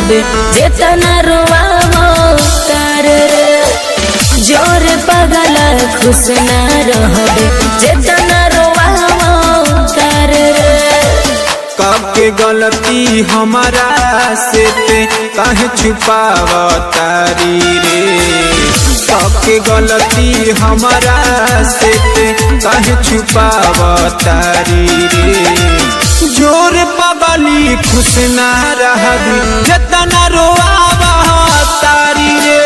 रहबे जेतना रोआवो तार रे। जोर पगला खुश ना रहबे जेतना रोआवो तार रे। कब के गलती हमारा से ते काहे छुपावा तारी रे। कब के गलती हमारा से ते काहे छुपावा तारी रे। जोर पगली खुश ना रहबी जेतना रोआवा तारी रे।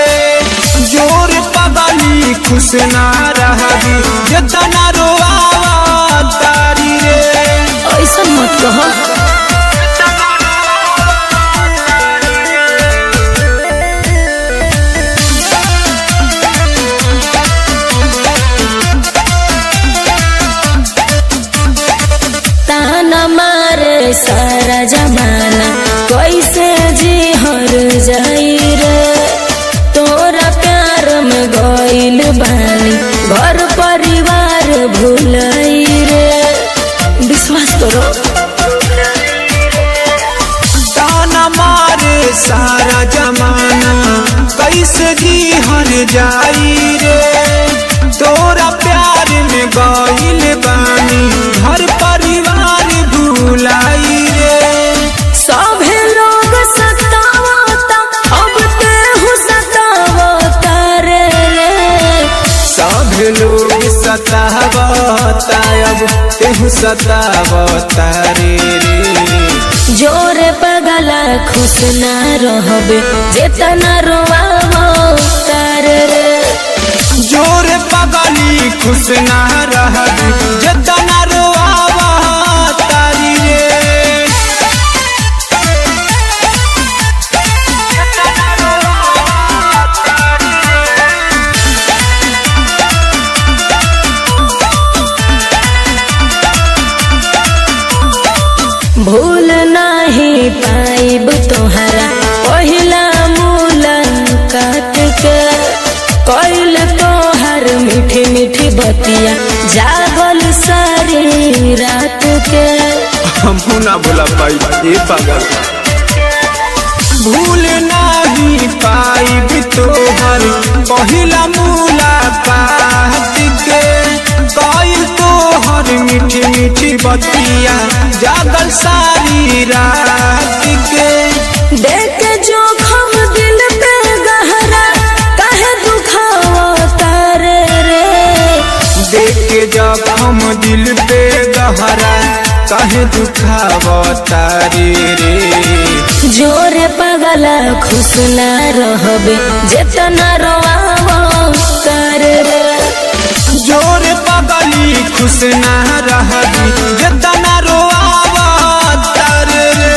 जोर पगली खुश ना रहबी जेतना रोआवा तारी रे। ऐसा मत कहो ताना मारे सारा जमाना कैसे जी हर जाई रे। तोरा प्यार में गइल बानी घर परिवार भुलाई रे। विश्वास करो ताना मारे सारा जमाना कैसे जी हर जाई रे। तोरा प्यार में गइल बानी घर परिवार भुलाई रे। सभे लोग सतावता अब तेहू सतावता रे। सब लोग सतावता अब तेहू सतावता रे। जोरे पगला खुश ना रहबे जेतना रोआवो तार रे। जोर पगली खुश ना रहबी जेतना रोआवा तारी रे। भूल नहीं पाइब तोहरा पहिला मुलाकात के। कइल तोहर मीठी मीठी बतिया जागल सारी रात के। हम ना भूला पाई ये पागल। भूल नहीं पाइब तोहर पहिला मुलाकात के। कइल तोहर मीठी मीठी बतिया जागल सारी रात के। देख जो खम दिल पे गहरा काहे दुखावा तार रे। देख जब हम दिल पे गहरा काहे दुखावा तारी रे। जोरे पगला खुश ना रहबे जेतना रोआवो तार रे। जोर पगली खुश ना रहबी जेतना रोआवा तार रे।